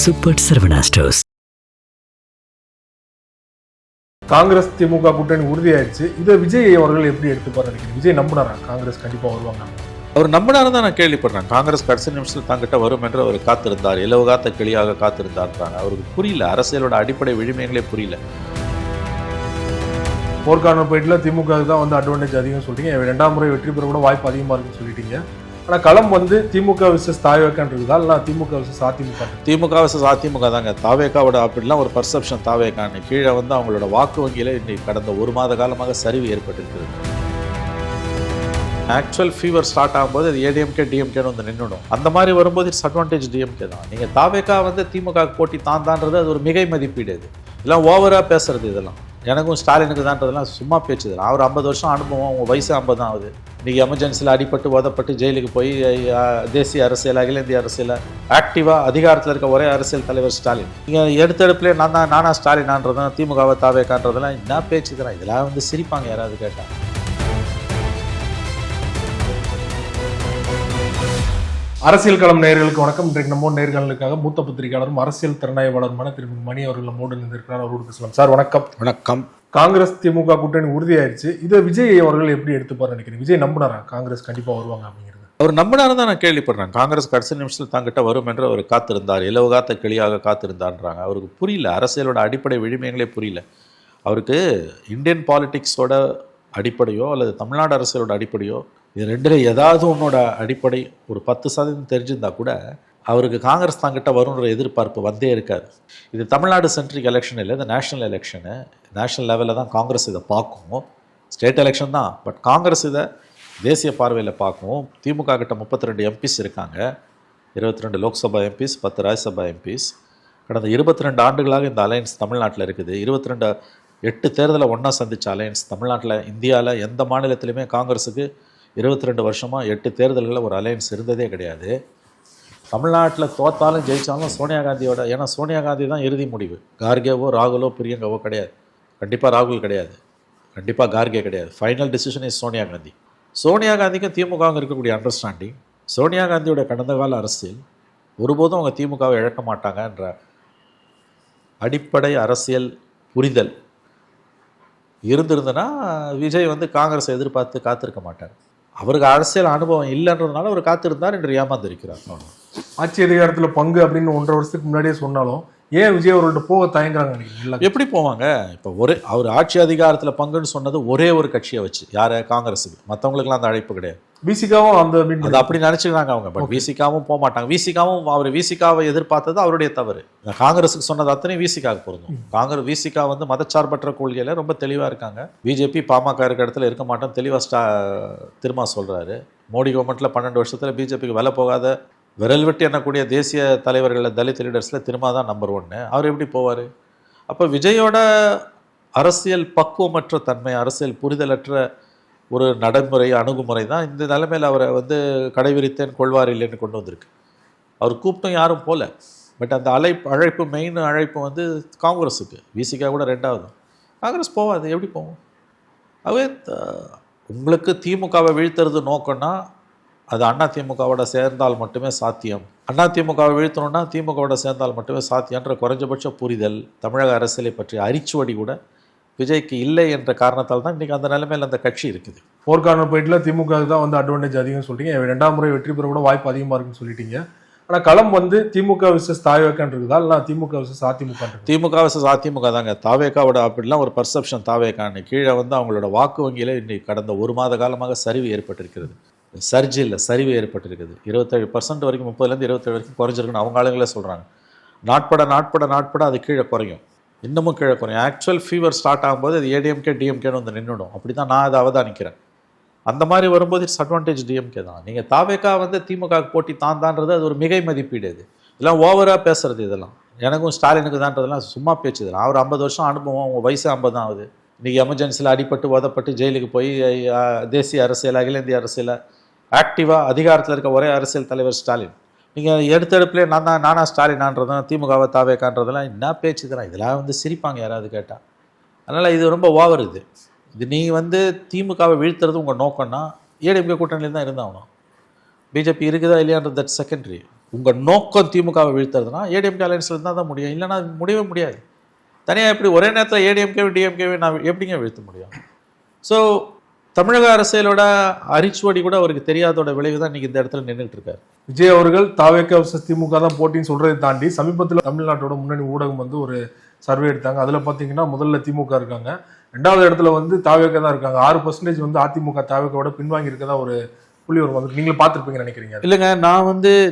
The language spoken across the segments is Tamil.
Super Saravana stores. காங்கிரஸ் திமுக கூட்டணி உறுதியாயிடுச்சு. இதை விஜய் அவர்கள் எப்படி எடுத்துப்பாரு நினைக்கிறேன்? விஜய் நம்பினாரா காங்கிரஸ் கண்டிப்பா வருவாங்க? அவர் நம்பினாரு தான் நான் கேள்விப்படுறேன். காங்கிரஸ் கடைசி நிமிஷத்தில் தங்கிட்ட வரும் என்று அவர் காத்திருந்தார், இலவகாத்த கிளியாக காத்திருந்தார்ன்றாங்க. அவருக்கு புரியல, அரசியலோட அடிப்படை விழுமியங்களே புரியல. போர்க்கான போயிட்டுல திமுக தான் வந்து அட்வான்டேஜ் அதிகம் சொல்லிட்டீங்க. 2ஆம் முறை வெற்றி பெற கூட வாய்ப்பு அதிகமா இருக்குன்னு சொல்லிட்டீங்க. ஆனால் களம் வந்து திமுக விசஸ் தாவேக்கான் இருக்குதா இல்லை திமுக விசஸ் அதிமுக? திமுக விசஸ் அதிமுக தாங்க. தாவேக்காவோட அப்படிலாம் ஒரு பர்செப்ஷன் தாவேக்கான்னு கீழே வந்து அவங்களோட வாக்கு வங்கியில் இன்னைக்கு கடந்த ஒரு மாத காலமாக சரிவு ஏற்பட்டிருக்கிறது. ஆக்சுவல் ஃபீவர் ஸ்டார்ட் ஆகும்போது அது ஏடிஎம்கே டிஎம்கேன்னு வந்து நின்றுடும். அந்த மாதிரி வரும்போது இட்ஸ் அட்வான்டேஜ் டிஎம்கே தான். நீங்கள் தாவேக்கா வந்து திமுக போட்டி தான்றது அது ஒரு மிகை மதிப்பீடு. இது இதெல்லாம் ஓவராக பேசுறது. இதெல்லாம் எனக்கும் ஸ்டாலினுக்கு தான்றதெல்லாம் சும்மா பேச்சு தான். அவர் 50 வருஷம் அனுபவம், அவங்க வயசு 50 ஆகுது. இன்றைக்கி எமர்ஜென்சியில் அடிப்பட்டு உதப்பட்டு ஜெயிலுக்கு போய் தேசிய அரசியல், அகில இந்திய அரசியல் ஆக்டிவாக அதிகாரத்தில் இருக்க ஒரே அரசியல் தலைவர் ஸ்டாலின். நீங்கள் எடுத்தெடுப்புலேயே நானா ஸ்டாலினான்றதும் திமுகவை தாவேக்கான்றதெல்லாம் என்ன பேச்சு தான். இதெல்லாம் வந்து சிரிப்பாங்க யாராவது கேட்டால். அரசியல் களம் நேயர்களுக்கு வணக்கம். இன்றைக்கு நம்ம நேர்காணலுக்காக மூத்த பத்திரிகையாளரும் அரசியல் திறனாய்வாளருமான திரு மணி அவர்கள் நம்மோடு இருந்திருக்கிறார். அவரோடு பேசலாம். சார் வணக்கம். வணக்கம். காங்கிரஸ் திமுக கூட்டணி உறுதியாயிருச்சு. இதை விஜய் அவர்கள் எப்படி எடுத்துப்பாரு நினைக்கிறேன்? விஜய் நம்பினாரா காங்கிரஸ் கண்டிப்பா வருவாங்க அப்படிங்கிறது? அவர் நம்பினாரு தான் நான் கேள்விப்படுறேன். காங்கிரஸ் கடைசி நிமிஷத்தில் தங்கிட்ட வரும் என்று அவர் காத்திருந்தார், இலவகாத்த கிளியாக காத்திருந்தார்ன்றாங்க. அவருக்கு புரியல, அரசியலோட அடிப்படை விழுமியங்களே புரியல. அவருக்கு இந்தியன் பாலிடிக்ஸோட அடிப்படையோ அல்லது தமிழ்நாடு அரசியலோட அடிப்படையோ இது ரெண்டில் ஏதாவது உன்னோட அடிப்படை ஒரு 10% தெரிஞ்சிருந்தா கூட அவருக்கு காங்கிரஸ் தாங்கிட்ட வரும்ன்ற எதிர்பார்ப்பு வந்தே இருக்காது. இது தமிழ்நாடு சென்ட்ரிக் எலெக்ஷன் இல்லை, இது நேஷனல் எலெக்ஷனு. நேஷனல் லெவலில் தான் காங்கிரஸ் இதை பார்க்கும். ஸ்டேட் எலெக்ஷன் தான், பட் காங்கிரஸ் இதை தேசிய பார்வையில் பார்க்கும். திமுக கிட்ட 32 எம்பிஸ் இருக்காங்க, 22 லோக்சபா எம்பிஸ், 10 ராஜ்யசபா எம்பிஸ். கடந்த 22 ஆண்டுகளாக இந்த அலையன்ஸ் தமிழ்நாட்டில் இருக்குது. 8 தேர்தலை ஒன்றா சந்தித்த அலையன்ஸ் தமிழ்நாட்டில், இந்தியாவில் எந்த மாநிலத்திலுமே காங்கிரஸுக்கு 22 வருஷமாக 8 தேர்தல்களில் ஒரு அலையன்ஸ் இருந்ததே கிடையாது. தமிழ்நாட்டில் தோத்தாலும் ஜெயித்தாலும் சோனியா காந்தியோட, ஏன்னா சோனியா காந்தி தான் இறுதி முடிவு. கார்கேவோ ராகுலோ பிரியங்காவோ கிடையாது. கண்டிப்பாக ராகுல் கிடையாது, கண்டிப்பாக கார்கே கிடையாது. Final decision is Sonia Gandhi. Sonia காந்திக்கும் திமுகவும் இருக்கக்கூடிய அண்டர்ஸ்டாண்டிங், சோனியா காந்தியோட கடந்த கால அரசியல் ஒருபோதும் அவங்க திமுகவை இழக்க மாட்டாங்க என்ற அடிப்படை அரசியல் புரிதல் இருந்திருந்தனா விஜய் வந்து காங்கிரஸை எதிர்பார்த்து காத்திருக்க மாட்டார். அவருக்கு அரசியல் அனுபவம் இல்லைன்றதுனால அவர் காத்திருந்தார் என்று ஏமாந்திருக்கிறார். ஆட்சி அதிகாரத்தில் பங்கு அப்படின்னு 1.5 வருஷத்துக்கு முன்னாடியே சொன்னாலும் ஏன் விஜய் அவர்கள்ட்ட போக தயங்குறாங்க? எப்படி போவாங்க? இப்போ அவர் ஆட்சி அதிகாரத்தில் பங்குன்னு சொன்னது ஒரே ஒரு கட்சியை வச்சு, யாரை? காங்கிரஸுக்கு. மற்றவங்களுக்குலாம் அந்த அழைப்பு கிடையாது. விசிகாவும் அது அப்படி நினச்சிக்கிறாங்க அவங்க. பட் விசிகாவும் போக மாட்டாங்க. விசிகாவை எதிர்பார்த்தது அவருடைய தவறு. காங்கிரஸுக்கு சொன்னது அத்தனை விசிகாவுக்கு பொருந்தும். விசிகா வந்து மதச்சார்பற்ற கொள்கையில் ரொம்ப தெளிவாக இருக்காங்க. பிஜேபி பாமக இருக்க இடத்துல இருக்க மாட்டோம் தெளிவாக திரும்ப சொல்கிறாரு. மோடி கவர்மெண்ட்டில் 12 வருஷத்தில் பிஜேபிக்கு விலை போகாத விரல் விட்டு எண்ணக்கூடிய தேசிய தலைவர்களில், தலித் லீடர்ஸில் திரும்ப தான் நம்பர் 1. அவர் எப்படி போவார்? அப்போ விஜயோட அரசியல் பக்குவமற்ற தன்மை, அரசியல் புரிதலற்ற ஒரு நடைமுறை அணுகுமுறை தான் இந்த நிலைமையில் அவரை வந்து கடைவிரித்தேன் கொள்வார் இல்லைன்னு கொண்டு வந்திருக்கு. அவர் கூப்பிட்டும் யாரும் போகல. பட் அந்த அழைப்பு மெயின் அழைப்பு வந்து காங்கிரஸுக்கு. விசிகா கூட 2வது. காங்கிரஸ் போவாது. எப்படி போகும்? அவே உங்களுக்கு திமுகவை வீழ்த்துறது நோக்கம்னா அது அதிமுகவோட சேர்ந்தால் மட்டுமே சாத்தியம். அதிமுகவை வீழ்த்தணும்னா திமுகவோட சேர்ந்தால் மட்டுமே சாத்தியன்ற குறைஞ்சபட்ச புரிதல் தமிழக அரசியலை பற்றி அரிச்சுவடி கூட விஜய்க்கு இல்லை என்ற காரணத்தால் தான் இன்றைக்கி அந்த நிலைமையில் அந்த கட்சி இருக்குது. போர்க்கான போயிட்டுல திமுக தான் வந்து அட்வான்டேஜ் அதிகம் சொல்லிட்டீங்க. 2ஆம் முறை வெற்றி பெற கூட வாய்ப்பு அதிகமாக இருக்குன்னு சொல்லிட்டீங்க. ஆனால் களம் வந்து திமுக விசஸ் தாவேக்கான் இருக்குதா இல்லை திமுக விசஸ் அதிமுக? திமுக விசஸ் அதிமுக தாங்க. தாவேக்காவோட அப்படிலாம் ஒரு பர்செப்ஷன் தாவேக்கான்னு கீழே வந்து அவங்களோட வாக்கு வங்கியில் இன்னைக்கு கடந்த ஒரு மாத காலமாக சரிவு ஏற்பட்டிருக்கிறது. சரிவு ஏற்பட்டிருக்குது. 27% வரைக்கும், 30லேருந்து 27 வரைக்கும் குறைஞ்சிருக்குன்னு அவங்க ஆளுங்களே சொல்கிறாங்க. நாட்பட அது கீழே குறையும், இன்னமும் கீழே குறையும். ஆக்சுவல் ஃபீவர் ஸ்டார்ட் ஆகும்போது அது ஏடிஎம்கே டிஎம்கேன்னு வந்து நின்றுடும். அப்படி தான் நான் அதை அவதானிக்கிறேன். அந்த மாதிரி வரும்போது இட்ஸ் அட்வான்டேஜ் டிஎம்கே தான். நீங்கள் தாவேக்கா வந்து திமுக போட்டி தான்றது அது ஒரு மிகை மதிப்பீடு. இது இதெல்லாம் ஓவராக பேசுறது. இதெல்லாம் எனக்கும் ஸ்டாலினுக்கு தான்றதெல்லாம் சும்மா பேச்சு தான். அவர் 50 வருஷம் அனுபவம், அவங்க வயசு 50 ஆகுது. இன்றைக்கி எமர்ஜென்சியில் அடிப்பட்டு உதப்பட்டு ஜெயிலுக்கு போய் தேசிய அரசியல், அகில இந்திய அரசியல் ஆக்டிவாக அதிகாரத்தில் இருக்க ஒரே அரசியல் தலைவர் ஸ்டாலின். நீங்கள் எடுத்தெடுப்புலேயே நானா ஸ்டாலினான்றதும் திமுகவை தாவேக்கான்றதெல்லாம் என்ன பேச்சு தான். இதெல்லாம் வந்து சிரிப்பாங்க யாராவது கேட்டால். அதனால் இது ரொம்ப ஓவர். இது நீ வந்து திமுகவை வீழ்த்துறது உங்கள் நோக்கம்னா ஏடிஎம்கே கூட்டணியில் தான் இருந்தாகணும். பிஜேபி இருக்குதா இல்லையான்றது தட் செகண்டரி. உங்கள் நோக்கம் திமுகவை வீழ்த்துறதுனா ஏடிஎம்கே அலையன்ஸில் இருந்தால் தான் முடியும், இல்லைன்னா முடியவே முடியாது. தனியாக எப்படி ஒரே நேரத்தில் ஏடிஎம்கேவை டிஎம்கேவை நான் எப்படிங்க வீழ்த்த முடியும்? ஸோ தமிழக அரசியலோட அரிச்சுவடி கூட அவருக்கு தெரியாதோட விளைவு தான் இன்னைக்கு இந்த இடத்துல நின்றுட்டு இருக்காரு. விஜய் அவர்கள் தாவேகா vs திமுக தான் போட்டின்னு சொல்றதை தாண்டி சமீபத்தில் தமிழ்நாட்டோட முன்னணி ஊடகம் வந்து ஒரு சர்வே எடுத்தாங்க. அதுல பாத்தீங்கன்னா முதல்ல திமுக இருக்காங்க, 2வது இடத்துல வந்து தாவேகா தான் இருக்காங்க. 6% வந்து அதிமுக தாவேகாவோட பின்வாங்கி இருக்கதா ஒரு புள்ளி ஒரு வந்து நீங்களும் பார்த்துருப்பீங்கன்னு நினைக்கிறீங்க. இல்லைங்க,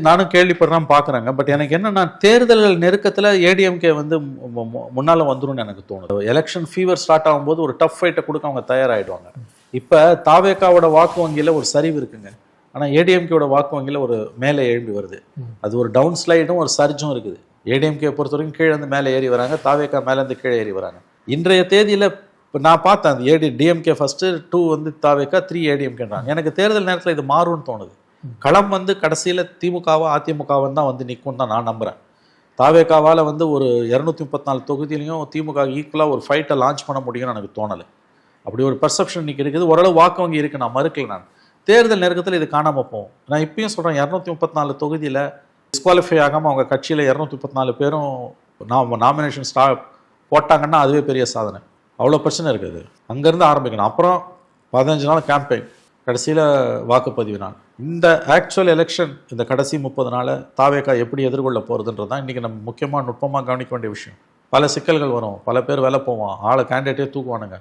நானும் கேள்விப்படுறேன் பார்க்குறேங்க. பட் எனக்கு என்னன்னா தேர்தல்கள் நெருக்கத்தில் ஏடிஎம்கே வந்து முன்னால் வந்துரும்னு எனக்கு தோணுது. எலெக்ஷன் ஃபீவர் ஸ்டார்ட் ஆகும்போது ஒரு டஃப் ஃபைட்டை கொடுக்க அவங்க தயாராகிடுவாங்க. இப்போ தாவேகாவோட வாக்கு வங்கியில் ஒரு சரிவு இருக்குங்க, ஆனால் ஏடிஎம்கேவோட வாக்கு வங்கியில் ஒரு மேலே எழும்பி வருது. அது ஒரு டவுன் ஸ்லைடும் ஒரு சர்ஜும் இருக்குது. ஏடிஎம்கே பொறுத்த வரைக்கும் கீழே இருந்து மேலே ஏறி வராங்க, தாவேகா மேலேருந்து கீழே ஏறி வராங்க. இன்றைய தேதியில் இப்போ நான் பார்த்தேன் அந்த டிஎம்கே ஃபஸ்ட்டு, 2 வந்து தாவேகா, 3 ஏடிஎம்கேன்றாங்க. எனக்கு தேர்தல் நேரத்தில் இது மாறும்னு தோணுது. களம் வந்து கடைசியில் திமுகவா அதிமுகவன் தான் வந்து நிற்கும் தான் நான் நம்புகிறேன். தாவேகாவால் வந்து ஒரு 234 தொகுதியிலையும் திமுக ஈக்குவலாக ஒரு ஃபைட்டை லான்ச் பண்ண முடியும்னு எனக்கு தோணலை. அப்படி ஒரு பர்செப்ஷன் இன்றைக்கி இருக்குது. ஓரளவு வாக்கு வங்கி இருக்குது, நான் மறுக்கல. நான் தேர்தல் நெருக்கத்தில் இது காணாமல் போகும். நான் இப்பயும் சொல்கிறேன், 234 தொகுதியில் டிஸ்குவாலிஃபை ஆகாமல் அவங்க கட்சியில் 234 பேரும் நாமினேஷன் போட்டாங்கன்னா அதுவே பெரிய சாதனை. அவ்வளோ பிரச்சனை இருக்குது. அங்கேருந்து ஆரம்பிக்கணும். அப்புறம் 15 நாள் கேம்பெயின், கடைசியில் வாக்குப்பதிவு நாள். இந்த ஆக்சுவல் எலெக்ஷன் இந்த கடைசி 30 நாள் தாவேகா எப்படி எதிர்கொள்ள போகிறதுன்றது தான் இன்றைக்கி நம்ம முக்கியமாக நுட்பமாக கவனிக்க வேண்டிய விஷயம். பல சிக்கல்கள் வரும், பல பேர் வேலை போவான், ஆளை கேண்டிடேட்டே தூக்குவானுங்க.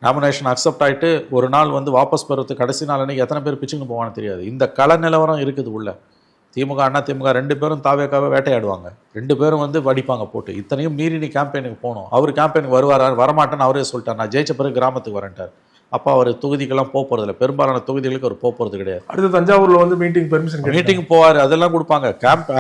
நாமினேஷன் அக்செப்ட் ஆகிட்டு ஒரு நாள் வந்து வாபஸ் பெறத்துக்கு கடைசி நாள் அன்றைக்கி எத்தனை பேர் பிச்சுன்னு போவான்னு தெரியாது. இந்த கள நிலவரம் இருக்குது உள்ள. திமுக அண்ணா திமுக 2 பேரும் தாவேகாவை வேட்டையாடுவாங்க, 2 பேரும் வந்து வடிப்பாங்க போட்டு. இத்தனையும் மீறி நீ கேம்பெயினுக்கு போகணும். அவர் கேம்பெயினுக்கு வரமாட்டேன்னு அவரே சொல்லிட்டார். நான் ஜெயிச்ச பிறகு கிராமத்துக்கு வரேன்ட்டார். அப்போ அவர் தொகுதிக்கெல்லாம் போகிறதில்ல, பெரும்பாலான தொகுதிகளுக்கு அவர் போகிறது கிடையாது. அடுத்து தஞ்சாவூரில் வந்து மீட்டிங் போவார், அதெல்லாம் கொடுப்பாங்க.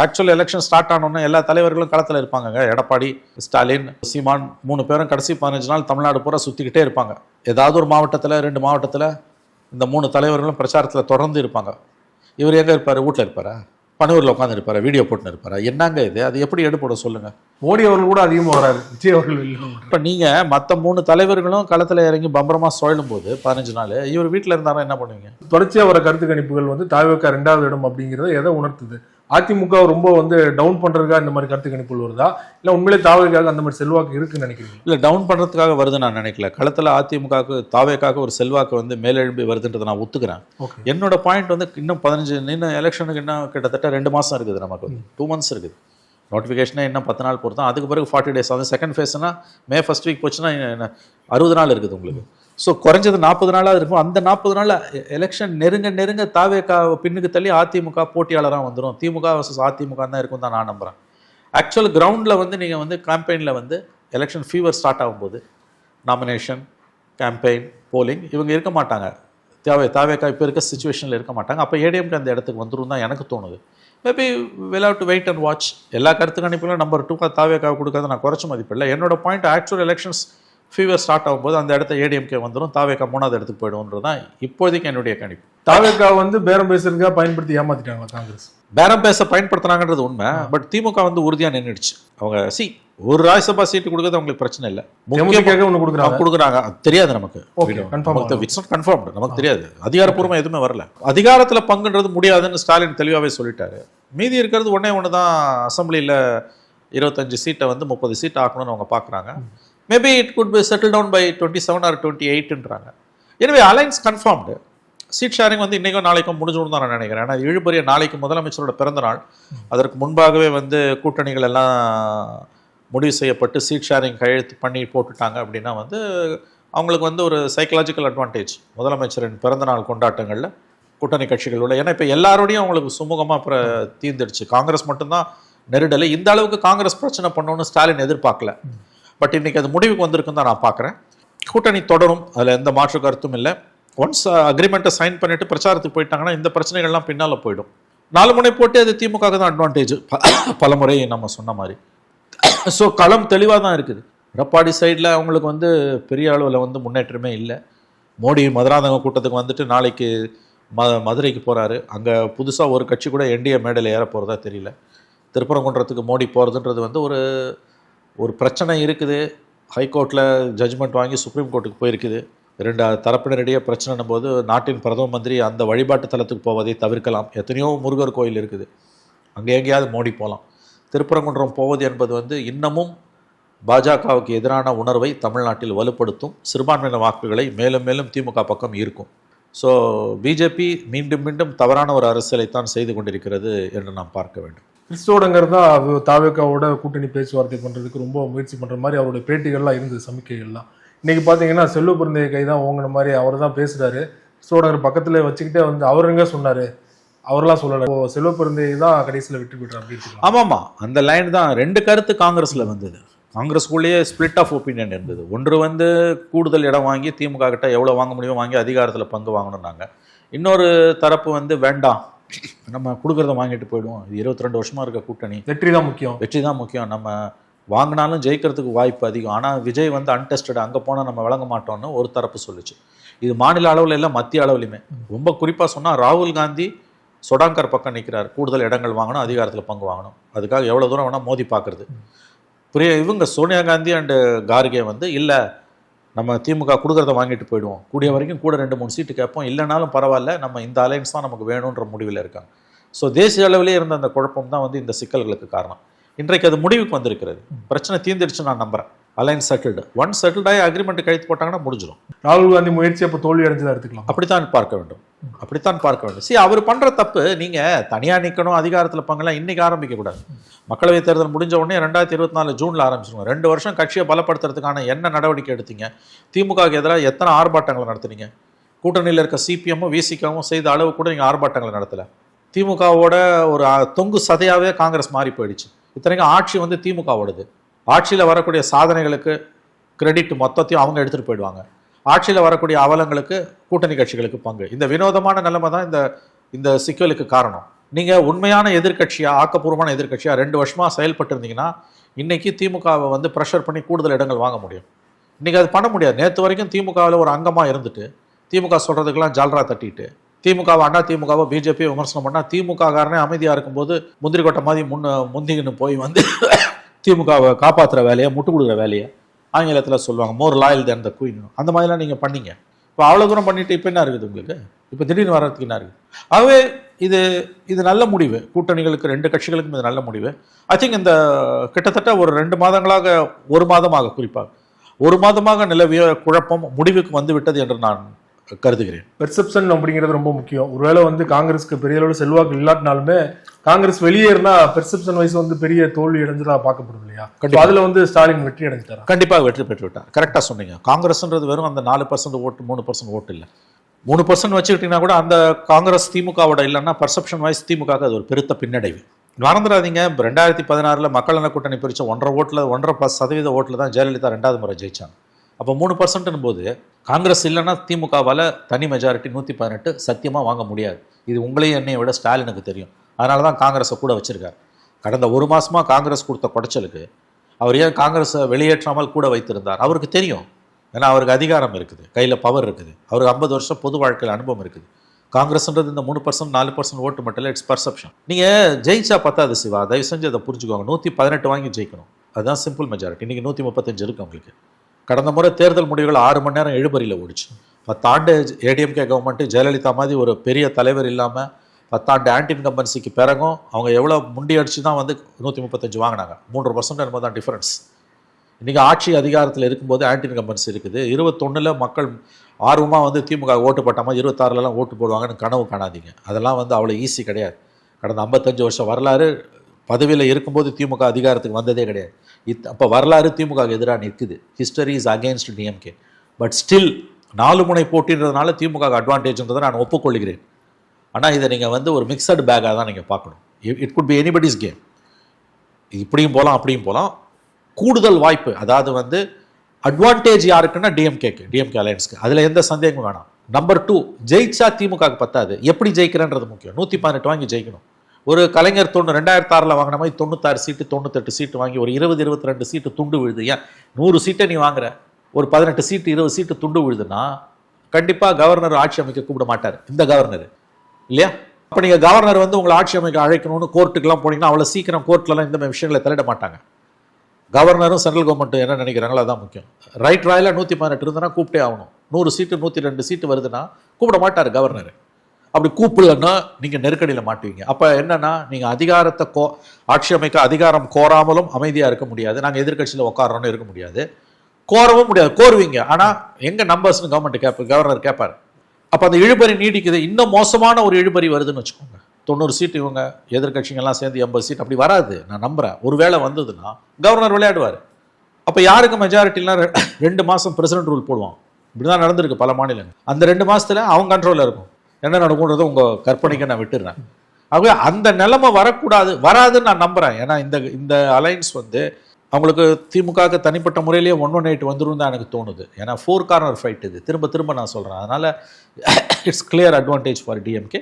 ஆக்சுவல் எலெக்ஷன் ஸ்டார்ட் ஆனோன்னா எல்லா தலைவர்களும் களத்தில் இருப்பாங்க. எடப்பாடி, ஸ்டாலின், சீமான் 3 பேரும் கடைசி 15 நாள் தமிழ்நாடு பூரா சுற்றிக்கிட்டே இருப்பாங்க. ஏதாவது ஒரு மாவட்டத்தில் 2 மாவட்டத்தில் இந்த 3 தலைவர்களும் பிரச்சாரத்தில் தொடர்ந்து இருப்பாங்க. இவர் எங்கே இருப்பார்? வீட்டில் இருப்பாரா? பனூரில் உட்காந்து இருப்பாரா? வீடியோ போட்டுன்னு இருப்பாரா? என்னங்க இது? அது எப்படி எடுப்பட சொல்லுங்கள். மோடி அவர்கள் கூட அதிகமாக வராது, விஜய் அவர்கள் இல்லை. இப்போ நீங்கள் மற்ற 3 தலைவர்களும் களத்தில் இறங்கி பம்பரமாக சுழலும் போது 15 நாள் இவர் வீட்டில் இருந்தாலும் என்ன பண்ணுவீங்க? தொடர்ச்சியாக வர கருத்து கணிப்புகள் வந்து தாவேகா 2வது இடம் அப்படிங்கிறத எதை உணர்த்துது? அதிமுக ரொம்ப வந்து டவுன் பண்ணுறதுக்காக இந்த மாதிரி கருத்து கணிப்புகள் வருதா, இல்லை உண்மையிலே தாவேகாக அந்த மாதிரி செல்வாக்கு இருக்குன்னு நினைக்கிறீங்க? இல்லை, டவுன் பண்ணுறதுக்காக வருது நான் நினைக்கல. களத்தில் அதிமுகவுக்கு தாவேகாக ஒரு செல்வாக்கு வந்து மேலெழும்பி வருதுன்றதை நான் ஒத்துக்கிறேன். என்னோட பாயிண்ட் வந்து இன்னும் 15 இன்னும் எலெக்ஷனுக்கு இன்னும் கிட்டத்தட்ட 2 மாதம் இருக்குது. நமக்கு 2 months இருக்குது. நோட்டிஃபிகேஷனே இன்னும் 10 நாள் பொறுத்தான். அதுக்கு பிறகு 40 days ஆகுது. செகண்ட் ஃபேஸ்னா மே 1st வீக் போச்சுன்னா 60 நாள் இருக்குது உங்களுக்கு. ஸோ குறைஞ்சது 40 நாளாக இருக்கும். அந்த 40 நாள் எலெக்ஷன் நெருங்க தாவேகா பின்னுக்கு தள்ளி அதிமுக போட்டியாளராக வந்துடும். திமுக வர்சஸ் அதிமுக தான் இருக்கும் தான் நான் நம்புகிறேன். ஆக்சுவல் கிரவுண்டில் வந்து நீங்கள் வந்து கேம்பெயினில் வந்து எலெக்ஷன் ஃபீவர் ஸ்டார்ட் ஆகும்போது நாமினேஷன், கேம்பெயின், போலிங் இவங்க இருக்க மாட்டாங்க. தாவேகா இப்போ இருக்க சுச்சுவேஷனில் இருக்க மாட்டாங்க. அப்போ ஏடிஎம்கே அந்த இடத்துக்கு வந்துடும் தான் எனக்கு தோணுது. Maybe will have to wait and watch. எல்லா கருத்து கணிப்பிலும் நம்பர் 2 தாவேகா கொடுக்காத நான் குறைச்சி மதிப்பில்லை. என்னோட point actual elections fever start ஆகும்போது அந்த இடத்த ஏடிஎம்கே வந்துடும், தாவேகா 3வது இடத்துக்கு போயிடும்ன்றது தான் இப்போதைக்கு என்னுடைய கணிப்பு. தாவேகா வந்து பேரம் பேசுறதுக்காக பயன்படுத்தி ஏமாத்திட்டாங்க காங்கிரஸ். பேரம் பேச பயன்படுத்தினாங்கன்றது உண்மை. பட் திமுக வந்து உறுதியாக நின்றுடுச்சு. அவங்க ஒரு ராஜ்யசபா சீட்டு கொடுக்கறது அவங்களுக்கு பிரச்சனை இல்லை. கொடுக்குறாங்க தெரியாது நமக்கு. இட்ஸ் நாட் கன்ஃபார்ம்டு, நமக்கு தெரியாது. அதிகாரப்பூர்வமாக எதுவுமே வரல. அதிகாரத்தில் பங்குன்றது முடியாதுன்னு ஸ்டாலின் தெளிவாகவே சொல்லிட்டாரு. மீதி இருக்கிறது ஒன்று தான். அசம்பிளியில் 25 சீட்டை வந்து 30 சீட் ஆக்கணும்னு அவங்க பார்க்குறாங்க. Maybe it could be settle down by 27 or 28ன்றாங்க. எனவே அலைன்ஸ் கன்ஃபார்ம்டு. சீட் ஷேரிங் வந்து இன்றைக்கும் நாளைக்கும் முடிஞ்சுன்னு தான் நான் நினைக்கிறேன். ஏன்னா இழுபறிய நாளைக்கு முதலமைச்சரோட பிறந்த நாள். அதற்கு முன்பாகவே வந்து கூட்டணிகள் எல்லாம் முடிவு செய்யப்பட்டு சீட் ஷேரிங் கையெழுத்து பண்ணி போட்டுட்டாங்க அப்படின்னா வந்து அவங்களுக்கு வந்து ஒரு சைக்கலாஜிக்கல் அட்வான்டேஜ். முதலமைச்சரின் பிறந்தநாள் கொண்டாட்டங்களில் கூட்டணி கட்சிகளோட, ஏன்னா இப்போ எல்லாரோடையும் அவங்களுக்கு சுமூகமாக தீர்ந்துடுச்சு. காங்கிரஸ் மட்டும்தான் நெருடலை. இந்த அளவுக்கு காங்கிரஸ் பிரச்சனை பண்ணணும்னு ஸ்டாலின் எதிர்பார்க்கல. பட் இன்றைக்கி அது முடிவுக்கு வந்திருக்குன்னு தான் நான் பார்க்குறேன். கூட்டணி தொடரும், அதில் எந்த மாற்று கருத்தும் இல்லை. ஒன்ஸ் அக்ரிமெண்ட்டை சைன் பண்ணிவிட்டு பிரச்சாரத்துக்கு போயிட்டாங்கன்னா இந்த பிரச்சனைகள்லாம் பின்னால் போயிடும். 4 முனை போட்டு அது திமுக தான் அட்வான்டேஜ், பல முறை நம்ம சொன்ன மாதிரி. ஸோ களம் தெளிவாக தான் இருக்குது. எடப்பாடி சைடில் அவங்களுக்கு வந்து பெரிய அளவில் வந்து முன்னேற்றமே இல்லை. மோடி மதுராந்தகம் கூட்டத்துக்கு வந்துட்டு நாளைக்கு மதுரைக்கு போகிறாரு. அங்கே புதுசாக ஒரு கட்சி கூட என்டிஏ மேடையில் ஏற போகிறதா தெரியல. திருப்பரங்குன்றத்துக்கு மோடி போகிறதுன்றது வந்து ஒரு பிரச்சனை இருக்குது. ஹைகோர்ட்டில் ஜட்ஜ்மெண்ட் வாங்கி சுப்ரீம் கோர்ட்டுக்கு போயிருக்குது. 2 தரப்பினரிடையே பிரச்சனைன்னும் போது நாட்டின் பிரதம மந்திரி அந்த வழிபாட்டு தலத்துக்கு போவதை தவிர்க்கலாம். எத்தனையோ முருகர் கோயில் இருக்குது, அங்கே எங்கேயாவது மோடி போகலாம். திருப்பரங்குன்றம் போவது என்பது வந்து இன்னமும் பாஜகவுக்கு எதிரான உணர்வை தமிழ்நாட்டில் வலுப்படுத்தும், சிறுபான்மையின வாக்குகளை மேலும் மேலும் திமுக பக்கம் இருக்கும். ஸோ பிஜேபி மீண்டும் மீண்டும் தவறான ஒரு அரசியலைத்தான் செய்து கொண்டிருக்கிறது என்று நாம் பார்க்க வேண்டும். கிறிஸ்தோடங்கர் தான் தாவேக்காவோட கூட்டணி பேச்சுவார்த்தை பண்றதுக்கு ரொம்ப முயற்சி பண்ற மாதிரி அவருடைய பேட்டிகள்லாம் இருந்தது, சமிக்கைகள்லாம். இன்னைக்கு பாத்தீங்கன்னா செல்வ பிறந்தைய கை தான் ஓங்கின மாதிரி அவர் தான் பேசுறாரு. கிறிஸ்தோடங்கர் பக்கத்துல வச்சுக்கிட்டே வந்து அவருங்க சொன்னாரு, அவரெல்லாம் சொல்லல. செல்வ பிறந்தையை தான் கடைசியில் விட்டு போய்ட்டு அப்படின்னு. ஆமாமா, அந்த லைன் தான். ரெண்டு கருத்து காங்கிரஸ்ல வந்தது. காங்கிரஸ்குள்ளேயே ஸ்பிளிட் ஆஃப் ஒப்பீனியன் இருந்தது. ஒன்று வந்து கூடுதல் இடம் வாங்கி திமுக கிட்ட எவ்வளோ வாங்க முடியுமோ வாங்கி அதிகாரத்தில் பங்கு வாங்கணும்னாங்க. இன்னொரு தரப்பு வந்து வேண்டாம், நம்ம கொடுக்குறத வாங்கிட்டு போயிடுவோம், இது 22 வருஷமா இருக்க கூட்டணி, வெற்றி தான் முக்கியம், வெற்றி தான் முக்கியம், நம்ம வாங்கினாலும் ஜெயிக்கிறதுக்கு வாய்ப்பு அதிகம், ஆனால் விஜய் வந்து அன்டெஸ்டட், அங்கே போனால் நம்ம விளங்க மாட்டோம்னு ஒரு தரப்பு சொல்லிச்சு. இது மாநில அளவில் இல்லை, மத்திய அளவுலையுமே. ரொம்ப குறிப்பாக சொன்னால் ராகுல் காந்தி சொடாங்கர் பக்கம் நிற்கிறார், கூடுதல் இடங்கள் வாங்கணும், அதிகாரத்தில் பங்கு வாங்கணும், அதுக்காக எவ்வளோ தூரம் வேணால் மோதி பார்க்குறது. இவங்க சோனியா காந்தி அண்டு கார்கே வந்து இல்லை, நம்ம திமுக கொடுக்குறத வாங்கிட்டு போயிடுவோம், கூடிய வரைக்கும் கூட 2-3 சீட்டு கேட்போம், இல்லைனாலும் பரவாயில்ல, நம்ம இந்த அலையன்ஸ் தான் நமக்கு வேணுன்ற முடிவில் இருக்காங்க. ஸோ தேசிய அளவிலே இருந்த அந்த குழப்பம் தான் வந்து இந்த சிக்கல்களுக்கு காரணம். இன்றைக்கு அது முடிவுக்கு வந்திருக்கிறது, பிரச்சனை தீர்ந்துடுச்சு நான் நம்புறேன். அலைன்ஸ் செட்டில்டு, ஒன் செட்டில்டாகி அக்ரிமெண்ட் கழித்து போட்டாங்கன்னா முடிஞ்சிடும். ராகுல் காந்தி முயற்சி அப்போ தோல்வி அடைஞ்சதாக எடுத்துக்கலாம். அப்படித்தான் பார்க்க வேண்டும், அப்படித்தான் பார்க்க வேண்டும். சரி, அவர் பண்ணுற தப்பு, நீங்கள் தனியாக நிற்கணும், அதிகாரத்தில் பங்கெல்லாம் இன்றைக்கி ஆரம்பிக்கக்கூடாது. மக்களவைத் தேர்தல் முடிஞ்ச உடனே 2024 ஜூனில் ஆரம்பிச்சிருவோம். 2 வருஷம் கட்சியை பலப்படுத்துறதுக்கான என்ன நடவடிக்கை எடுத்தீங்க? திமுகவுக்கு எதிராக எத்தனை ஆர்ப்பாட்டங்களை நடத்துனீங்க? கூட்டணியில் இருக்க சிபிஎம்மும் விசிகாவும் செய்த அளவு கூட நீங்கள் ஆர்ப்பாட்டங்களை நடத்தலை. திமுகவோட ஒரு தொங்கு சதையாகவே காங்கிரஸ் மாறி போயிடுச்சு. இத்தனைக்கும் ஆட்சி வந்து திமுகவோடது. ஆட்சியில் வரக்கூடிய சாதனைகளுக்கு கிரெடிட் மொத்தத்தையும் அவங்க எடுத்துகிட்டு போயிடுவாங்க. ஆட்சியில் வரக்கூடிய அவலங்களுக்கு கூட்டணி கட்சிகளுக்கு பங்கு. இந்த வினோதமான நிலைமை தான் இந்த சிக்கலுக்கு காரணம். நீங்கள் உண்மையான எதிர்கட்சியாக, ஆக்கப்பூர்வமான எதிர்கட்சியாக 2 வருஷமாக செயல்பட்டு இருந்தீங்கன்னா இன்றைக்கி திமுகவை வந்து ப்ரெஷர் பண்ணி கூடுதல் இடங்கள் வாங்க முடியும். இன்றைக்கி அது பண்ண முடியாது. நேற்று வரைக்கும் திமுகவில் ஒரு அங்கமாக இருந்துட்டு திமுக சொல்கிறதுக்கெல்லாம் ஜால்ரா தட்டிட்டு திமுகவை திமுகவை பிஜேபி விமர்சனம் பண்ணால் திமுக காரனே அமைதியாக இருக்கும்போது முந்திரி கொட்டை மாதிரி முந்திக்கின்னு போய் வந்து திமுகவை காப்பாற்றுற வேலையை, முட்டு கொடுக்குற வேலையை ஆங்கிலத்தில் சொல்லுவாங்க, மோர் லாயல் தேன் த குயின். அந்த மாதிரிலாம் நீங்கள் பண்ணீங்க. இப்போ அவ்வளோ தூரம் பண்ணிவிட்டு இப்போ என்ன இருக்குது உங்களுக்கு? இப்போ திடீர்னு வர்றதுக்கு என்ன இருக்குது? ஆகவே இது நல்ல முடிவு. கூட்டணிகளுக்கு 2 கட்சிகளுக்கும் இது நல்ல முடிவு. ஐ திங்க் இந்த கிட்டத்தட்ட ஒரு 2 மாதங்களாக, 1 மாதமாக, குறிப்பாக 1 மாதமாக நிலவிய குழப்பம் முடிவுக்கு வந்து விட்டது என்று நான் கருதுகிறேன். பெர்செப்ஷன் அப்படிங்கிறது ரொம்ப முக்கியம். ஒருவேளை வந்து காங்கிரஸ்க்கு பெரிய அளவு செல்வாக்கு இல்லாட்டினாலுமே காங்கிரஸ் வெளியேறினா பெர்செப்ஷன் வைஸ் வந்து பெரிய தோல்வி அடைஞ்சதா பார்க்கப்படும் இல்லையா? அதுல வந்து ஸ்டாலின் வெற்றி அடைஞ்சிட்டார், கண்டிப்பாக வெற்றி பெற்று விட்டார். கரெக்டாக சொன்னீங்க. காங்கிரஸ்ன்றது வெறும் அந்த 4% ஓட்டு, 3% ஓட்டு இல்லை. 3% வச்சுக்கிட்டீங்கன்னா கூட அந்த காங்கிரஸ் திமுகவோட இல்லைன்னா பர்செப்ஷன் வைஸ் திமுக அது ஒரு பெருத்த பின்னடைவு. மறந்துடாதீங்க, 2016 மக்கள் நல கூட்டணி பிரித்த 1.5% ஓட்டில் தான் ஜெயலலிதா 2வது முறை ஜெயிச்சாங்க. அப்போ 3% போது காங்கிரஸ் இல்லைன்னா திமுகவால் தனி மெஜாரிட்டி 118 சத்தியமாக வாங்க முடியாது. இது உங்களையும் என்னையை விட ஸ்டாலினுக்கு தெரியும். அதனால தான் காங்கிரஸை கூட வச்சிருக்காரு. கடந்த 1 மாதமாக காங்கிரஸ் கொடுத்த குடைச்சலுக்கு அவர் ஏன் காங்கிரஸை வெளியேற்றாமல் கூட வைத்திருந்தார்? அவருக்கு தெரியும். ஏன்னா அவருக்கு அதிகாரம் இருக்குது, கையில் பவர் இருக்குது, அவருக்கு 50 வருஷம் பொது வாழ்க்கையில் அனுபவம் இருக்குது. காங்கிரஸ்ன்றது இந்த 3% 4% ஓட்டு மட்டும் இல்லை, இட்ஸ் பர்செப்ஷன். நீங்கள் ஜெயிச்சா பத்தாது சிவா, தயவு செஞ்சு அதை புரிஞ்சுக்கோங்க. 118 வாங்கி ஜெயிக்கணும், அதுதான் சிம்பிள் மெஜாரிட்டி. இன்றைக்கி 135 இருக்குது உங்களுக்கு. கடந்த முறை தேர்தல் முடிவுகள் 6 மணி நேரம் எழுபறியில் ஓடிச்சு. 10 ஆண்டு ஏடிஎம்கே கவர்மெண்ட்டு ஜெயலலிதா மாதிரி ஒரு பெரிய தலைவர் இல்லாமல் 10 ஆண்டு ஆன்டி இன்கம்பன்சிக்கு பிறகும் அவங்க எவ்வளோ முண்டி அடிச்சு தான் வந்து 135 வாங்கினாங்க. 3% என்பது தான் டிஃபரன்ஸ். இன்றைக்கி ஆட்சி அதிகாரத்தில் இருக்கும்போது ஆன்டி இன்கம்பன்சி இருக்குது. 21 மக்கள் ஆர்வமாக வந்து திமுக ஓட்டு போட்ட மாதிரி 26 ஓட்டு போடுவாங்கன்னு கனவு காணாதீங்க. அதெல்லாம் வந்து அவ்வளோ ஈஸி கிடையாது. கடந்த 55 வருஷம் வரலாறு, பதவியில் இருக்கும்போது திமுக அதிகாரத்துக்கு வந்ததே கிடையாது. அப்போ வரலாறு திமுக எதிராக நிற்குது. History is against DMK. But still 4 முனை போட்டின்றதுனால திமுக அட்வான்டேஜ்ன்றதை நான் ஒப்புக்கொள்கிறேன். ஆனால் இதை நீங்கள் வந்து ஒரு மிக்சடு பேக்காக தான் நீங்கள் பார்க்கணும். It could B anybody's game. இப்படியும் போகலாம், அப்படியும் போகலாம். கூடுதல் வாய்ப்பு, அதாவது வந்து அட்வான்டேஜ் யாருக்குன்னா டிஎம்கே அலையன்ஸ்க்கு, அதில் எந்த சந்தேகமும் வேணாம். நம்பர் 2, ஜெயிச்சா திமுக பத்தாது, எப்படி ஜெயிக்கிறேன்றது முக்கியம். 118 வாங்கி ஜெயிக்கணும். ஒரு கலைஞர் 2006 வாங்கின மாதிரி 96 சீட்டு 98 சீட்டு வாங்கி ஒரு 20-22 சீட்டு துண்டு விழுது. ஏன் 100 சீட்டை நீ வாங்குற, ஒரு 18 சீட்டு 20 சீட்டு துண்டு விழுதுன்னா கண்டிப்பாக கவர்னர் ஆட்சி அமைக்க கூப்பிட மாட்டார் இந்த கவர்னர், இல்லையா? அப்போ நீங்கள் கவர்னர் வந்து உங்களை ஆட்சி அமைக்க அழைக்கணும்னு கோர்ட்டுக்கெல்லாம் போனீங்கன்னா அவ்வளோ சீக்கிரம் கோர்ட்லலாம் இந்த மாதிரி விஷயங்களை தலையிட மாட்டாங்க. கவர்னரும் சென்ட்ரல் கவர்மெண்ட்டும் என்ன நினைக்கிறாங்களோ அதான் முக்கியம். ரைட் ராயில் 118 இருந்ததுன்னா கூப்பிட்டே ஆகணும். 100 சீட்டு 102 சீட்டு வருதுன்னா கூப்பிட மாட்டார் கவர்னர். அப்படி கூப்பிடலன்னா நீங்கள் நெருக்கடியில் மாட்டுவீங்க. அப்போ என்னன்னா, நீங்கள் அதிகாரத்தை ஆட்சி அமைக்க அதிகாரம் கோராமலும் அமைதியாக இருக்க முடியாது, நாங்கள் எதிர்கட்சியில் உட்காரோன்னு இருக்க முடியாது, கோரவும் முடியாது, கோருவீங்க. ஆனால் எங்கள் நம்பர்ஸ்னு கவர்னர் கேட்பார். அப்போ அந்த இழுபறி நீடிக்குது. இன்னும் மோசமான ஒரு இழுபறி வருதுன்னு வச்சுக்கோங்க. 90 சீட்டு இவங்க எதிர்கட்சிகள்லாம் சேர்ந்து 80 சீட் அப்படி வராது, நான் நம்புகிறேன். ஒரு வேளை வந்ததுன்னா கவர்னர் விளையாடுவார். அப்போ யாருக்கு மெஜாரிட்டிலாம் 2 மாதம் பிரசிடென்ட் ரூல் போடுவான். இப்படி தான் நடந்திருக்கு பல மாநிலங்கள். அந்த 2 மாதத்தில் அவங்க கண்ட்ரோலில் இருக்கும். என்ன நடக்கும்ன்றதை உங்கள் கற்பனைக்கு நான் விட்டுடுறேன். ஆகவே அந்த நிலைமை வராதுன்னு நான் நம்புகிறேன். ஏன்னா இந்த அலைன்ஸ் வந்து அவங்களுக்கு திமுகவுக்கு தனிப்பட்ட முறையிலேயே 118 வந்துடும் தான் எனக்கு தோணுது. ஏன்னா 4 கார்னர் ஃபைட் இது, திரும்ப நான் சொல்கிறேன். அதனால் it's clear advantage for DMK.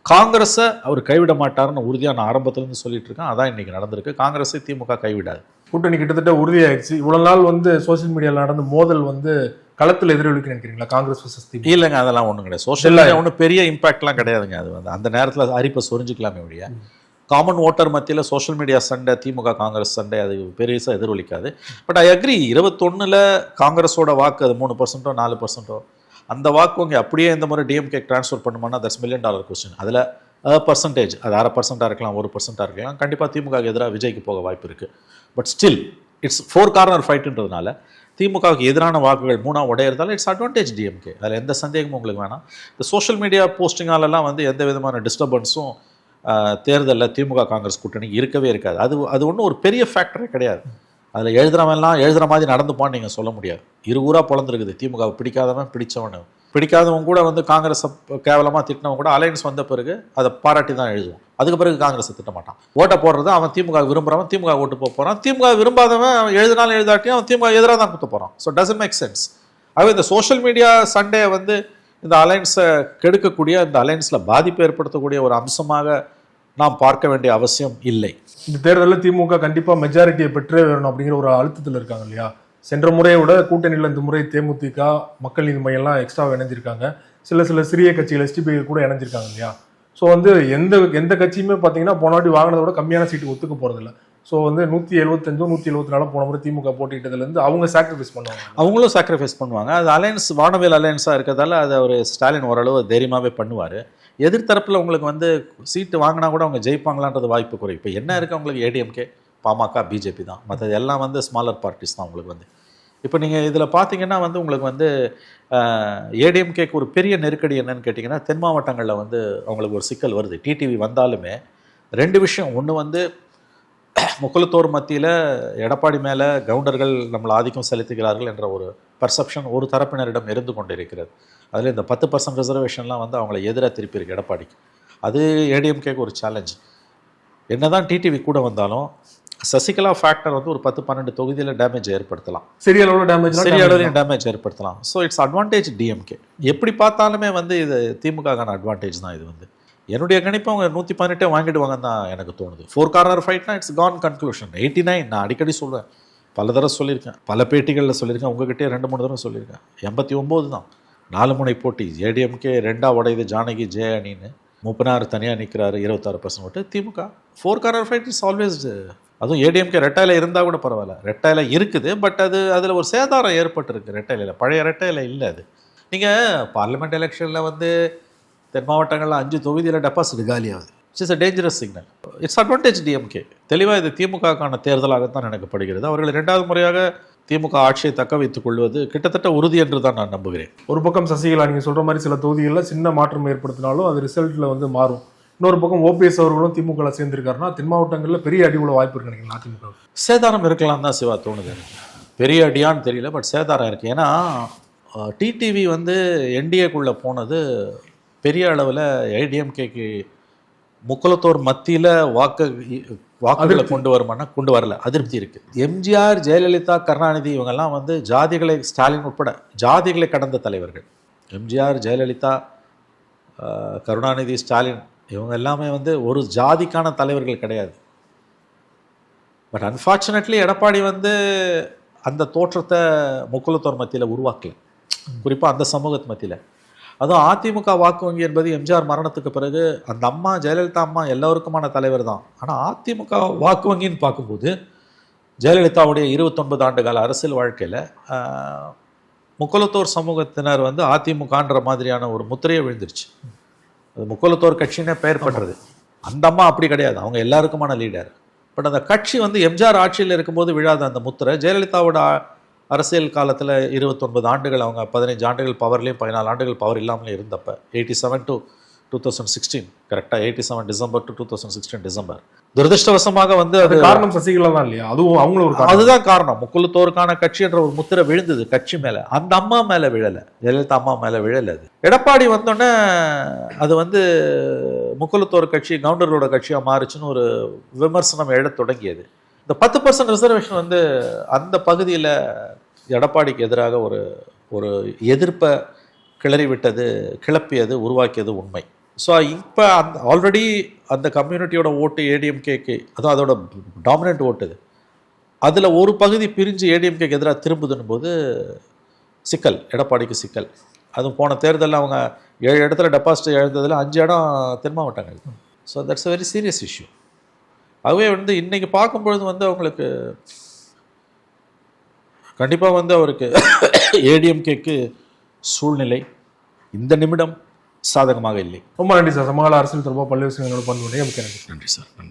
காங்கிரஸை அவர் கைவிட மாட்டார்னு உறுதியாக நான் ஆரம்பத்துலேருந்து சொல்லிட்டு இருக்கேன். அதான் இன்றைக்கி நடந்திருக்கு. காங்கிரஸை திமுக கைவிடாது. கூட்டணி கிட்டத்தட்ட உறுதியாயிடுச்சு. இவ்வளோ நாள் வந்து சோசியல் மீடியாவில் நடந்த மோதல் வந்து களத்தில் எதிரொலிக்கு நினைக்கிறீங்களா காங்கிரஸ் வர்சஸ் திமுக? இல்லைங்க, அதெல்லாம் ஒன்றும் கிடையாது. சோஷியல் மீடியா ஒன்றும் பெரிய இம்பாக்ட்லாம் கிடையாதுங்க. அது வந்து அந்த நேரத்தில் அரிப்பை சொரிஞ்சிக்கலாமே ஒழிய காமன் ஓட்டர் மத்தியில் சோஷியல் மீடியா சண்டை, திமுக காங்கிரஸ் சண்டை அது பெருசாக எதிரொலிக்காது. பட் ஐ அக்ரி, 21 காங்கிரஸோட வாக்கு அது 3%, 4%, அந்த வாக்கு வங்கி அப்படியே இந்த முறை டிஎம்கே ட்ரான்ஸ்ஃபர் பண்ணுமானா தட்ஸ் $1 மில்லியன் கொஸ்டின். அதில் பர்சன்டேஜ் அது 0.5% இருக்கலாம், 1% இருக்கலாம். கண்டிப்பாக திமுக எதிராக விஜய்க்கு போக வாய்ப்பு இருக்குது. பட் ஸ்டில் இட்ஸ் 4 கார்னர் ஃபைட்டுன்றதுனால திமுகவுக்கு எதிரான வாக்குகள் 3 உடையிறதால இட்ஸ் அட்வான்டேஜ் டிஎம்கே. அதில் எந்த சந்தேகமும் உங்களுக்கு வேணாம். இந்த சோஷியல் மீடியா போஸ்டிங்காலெல்லாம் வந்து எந்த விதமான டிஸ்டர்பன்ஸும் தேர்தலில் திமுக காங்கிரஸ் கூட்டணி இருக்கவே இருக்காது. அது ஒன்றும் ஒரு பெரிய ஃபேக்டரே கிடையாது. அதில் எழுதுகிற மாதிரி நடந்துப்பான்னு நீங்கள் சொல்ல முடியாது. ஊராக பிறந்திருக்குது. திமுக பிடிக்காதவன் கூட வந்து காங்கிரஸை கேவலமாக திட்டினவன் கூட அலையன்ஸ் வந்த பிறகு அதை பாராட்டி தான் எழுதுவோம். அதுக்கு பிறகு காங்கிரஸை திட்ட மாட்டான். ஓட்டை போடுறது அவன் திமுக விரும்புகிறவன் திமுக ஓட்டு போகிறான், திமுக விரும்பாதவன் எழுதினாலும் எழுதாட்டியும் அவன் திமுக எதிராக தான் குத்த போகிறான். So doesn't make sense. ஆகவே இந்த சோஷியல் மீடியா சண்டே வந்து இந்த அலையன்ஸை கெடுக்கக்கூடிய, இந்த அலையன்ஸில் பாதிப்பு ஏற்படுத்தக்கூடிய ஒரு அம்சமாக நாம் பார்க்க வேண்டிய அவசியம் இல்லை. இந்த தேர்தலில் திமுக கண்டிப்பாக மெஜாரிட்டியை பெற்றே வரணும் அப்படிங்கிற ஒரு அழுத்தத்தில் இருக்காங்க இல்லையா? சென்ற முறையை விட கூட்டணியில் இந்த முறை தேமுதிக, மக்கள் நீதி மையம்லாம் எக்ஸ்ட்ரா இணைஞ்சிருக்காங்க. சில சிறிய கட்சிகள் எஸ்டிபி கூட இணைஞ்சிருக்காங்க இல்லையா? ஸோ வந்து எந்த கட்சியுமே பார்த்தீங்கன்னா போனாட்டி வாங்கினதை விட கம்மியான சீட்டு ஒத்துக்க போகிறதில்ல. ஸோ வந்து 175 174 போன முறை திமுக போட்டிட்டதுலேருந்து அவங்க சாக்ரிஃபைஸ் பண்ணுவாங்க. அவங்களும் சாக்ரிஃபைஸ் பண்ணுவாங்க. அது அலையன்ஸ் வானவேல் அலையன்ஸாக இருக்கிறதால அதை ஒரு ஸ்டாலின் ஓரளவு தைரியமாகவே பண்ணுவார். எதிர்த்தரப்பில் உங்களுக்கு வந்து சீட்டு வாங்கினா கூட அவங்க ஜெயிப்பாங்களான்றது வாய்ப்பு குறை. இப்போ என்ன இருக்குது அவங்களுக்கு? ஏடிஎம்கே, பாமக, பிஜேபி தான். மற்றது எல்லாம் வந்து ஸ்மாலர் பார்ட்டிஸ் தான் உங்களுக்கு வந்து. இப்போ நீங்கள் இதில் பார்த்தீங்கன்னா வந்து உங்களுக்கு வந்து ஏடிஎம்கேக்கு ஒரு பெரிய நெருக்கடி என்னன்னு கேட்டிங்கன்னா, தென் மாவட்டங்களில் வந்து அவங்களுக்கு ஒரு சிக்கல் வருது. டிடிவி வந்தாலுமே 2 விஷயம். ஒன்று வந்து முக்குளத்தோர் மத்தியில் எடப்பாடி மேலே கவுண்டர்கள் நம்மளை ஆதிக்கம் செலுத்துகிறார்கள் என்ற ஒரு பர்செப்ஷன் ஒரு தரப்பினரிடம் இருந்து கொண்டு இருக்கிறது. அதில் இந்த 10% ரிசர்வேஷன்லாம் வந்து அவங்கள எதிராக திருப்பி இருக்கு எடப்பாடிக்கு. அது ஏடிஎம்கேக்கு ஒரு சேலஞ்ச். என்ன தான் டிடிவி கூட வந்தாலும் சசிகலா ஃபேக்டர் வந்து ஒரு 10-12 தொகுதியில் டேமேஜ் ஏற்படுத்தலாம், சிறிய அளவில் டேமேஜ் ஏற்படுத்தலாம். So it's advantage DMK. எப்படி பார்த்தாலுமே வந்து இது திமுகக்கான அட்வான்டேஜ் தான். இது வந்து என்னுடைய கணிப்பு அவங்க 118 வாங்கிடுவாங்கன்னு தான் எனக்கு தோணுது. 4 கார்னர் ஃபைட்னா இட்ஸ் கான் கன்க்ளூஷன். 89 நான் அடிக்கடி சொல்லுவேன், பல தடவை சொல்லியிருக்கேன், பல பேட்டிகளில் சொல்லியிருக்கேன், உங்ககிட்டே 2-3 தடவை சொல்லியிருக்கேன். 89 தான் 4 முனை போட்டி. ஏடிஎம்கே 2 உடையுது, ஜானகி ஜெய அணின்னு. மூப்பனார் தனியாக நிற்கிறாரு, 26% ஓட்டு. திமுக 4 கார்னர் ஃபைட் இஸ் ஆல்வேஸ். அதுவும் ஏடிஎம்கே ரெட்டையில் இருந்தால் கூட பரவாயில்ல. ரெட்டையில் இருக்குது, பட் அதில் ஒரு சேதாரம் ஏற்பட்டிருக்கு. ரெட்டையில் பழைய ரெட்டையில் இல்லை. அது நீங்கள் பார்லிமெண்ட் எலெக்ஷனில் வந்து தென் மாவட்டங்களில் 5 தொகுதியில் டெபாசிட் காலியாகுது. It's a dangerous signal. It's advantage DMK. தெளிவாக இது திமுகக்கான தேர்தலாகத்தான் நினைக்கப்படுகிறது. அவர்கள் 2வது முறையாக திமுக ஆட்சியை தக்க வைத்துக் கொள்வது கிட்டத்தட்ட உறுதி என்று தான் நான் நம்புகிறேன். ஒரு பக்கம் சசிகலா நீங்கள் சொல்கிற மாதிரி சில தொகுதிகளில் சின்ன மாற்றம் ஏற்படுத்தினாலும் அது ரிசல்ட்டில் வந்து மாறும். இன்னொரு பக்கம் ஓபிஎஸ் அவர்களும் திமுக சேர்ந்திருக்காருன்னா தென் மாவட்டங்களில் பெரிய அடி உள்ள வாய்ப்பு இருக்கு நினைக்கிறேன். அதிமுக சேதாரம் இருக்கலாம் தான் சிவா தோணுது எனக்கு. பெரிய அடியான்னு தெரியல, பட் சேதாரம் இருக்குது. ஏன்னா டிடிவி வந்து என்டிஏக்குள்ளே போனது பெரிய அளவில் ஏடிஎம்கேக்கு முக்குளத்தோர் மத்தியில் வாக்குகளை கொண்டு வருமானா கொண்டு வரல, அதிருப்தி இருக்குது. எம்ஜிஆர், ஜெயலலிதா, கருணாநிதி இவங்கெல்லாம் வந்து ஜாதிகளை, ஸ்டாலின் உட்பட ஜாதிகளை கடந்த தலைவர்கள். எம்ஜிஆர், ஜெயலலிதா, கருணாநிதி, ஸ்டாலின் இவங்க எல்லாமே வந்து ஒரு ஜாதிக்கான தலைவர்கள் கிடையாது. பட் அன்ஃபார்ச்சுனேட்லி எடப்பாடி வந்து அந்த தோற்றத்தை முக்குளத்தோர் மத்தியில் உருவாக்கல, குறிப்பாக அந்த சமூகத்து மத்தியில். அதுவும் அதிமுக வாக்கு வங்கி என்பது எம்ஜிஆர் மரணத்துக்கு பிறகு அந்த அம்மா ஜெயலலிதா அம்மா எல்லோருக்குமான தலைவர் தான். ஆனால் அதிமுக வாக்கு வங்கின்னு பார்க்கும்போது ஜெயலலிதாவுடைய 29 ஆண்டு கால அரசியல் வாழ்க்கையில் முக்குளத்தோர் சமூகத்தினர் வந்து அதிமுகன்ற மாதிரியான ஒரு முத்திரையை விழுந்துருச்சு. அது முக்கோலத்தோர் கட்சின்னே பெயர் பெற்றது. அந்த அம்மா அப்படி கிடையாது, அவங்க எல்லாருக்குமான லீடர். பட் அந்த கட்சி வந்து எம்ஜிஆர் ஆட்சியில் இருக்கும்போது விழாத அந்த முத்திரை ஜெயலலிதாவோட அரசியல் காலத்தில் 29 ஆண்டுகள், அவங்க 15 ஆண்டுகள் பவர்லேயும் 14 ஆண்டுகள் பவர் இல்லாமலே இருந்தப்ப 87 to 2016 கரெக்டாக 87 டிசம்பர் to 2016 டிசம்பர். துரதிருஷ்டவசமாக வந்து அது காரணம் சசிகலா தான் இல்லையா? அதுவும் அவங்களும் ஒரு காரணம். அதுதான் காரணம். முக்குலத்தோருக்கான கட்சி என்ற ஒரு முத்திரை விழுந்தது கட்சி மேல, அந்த அம்மா மேல விழல, ஜெயலலிதா அம்மா மேல விழல. அது எடப்பாடி வந்தோடனே அது வந்து முக்குலத்தோர் கட்சி கவுண்டர்களோட கட்சியா மாறுச்சுன்னு ஒரு விமர்சனம் எழத் தொடங்கியது. இந்த 10% ரிசர்வேஷன் வந்து அந்த பகுதியில் எடப்பாடிக்கு எதிராக ஒரு ஒரு எதிர்ப்பை கிளப்பியது, உருவாக்கியது உண்மை. ஸோ இப்போ அந்த ஆல்ரெடி அந்த கம்யூனிட்டியோட ஓட்டு ஏடிஎம்கேக்கு, அதுவும் அதோட டாமினன்ட் ஓட்டு அது, அதில் ஒரு பகுதி பிரிஞ்சு ஏடிஎம்கேக்கு எதிராக திரும்புதுன்னு போது சிக்கல், எடப்பாடிக்கு சிக்கல். அதுவும் போன தேர்தலில் அவங்க 7 இடத்துல டெபாசிட் இழந்ததில் 5 இடம் தென் மாவட்டங்கள். So that's a very serious issue. ஆகவே வந்து இன்னைக்கு பார்க்கும்பொழுது வந்து அவங்களுக்கு கண்டிப்பாக வந்து அவருக்கு ஏடிஎம்கேக்கு சூழ்நிலை இந்த நிமிடம் சாதகமாக இல்லை. ரொம்ப நன்றி சார். சமகால அரசியல் தொடர்பாக பல்வேறு விஷயங்களோட பண்ணுவீங்க. நன்றி சார். நன்றி.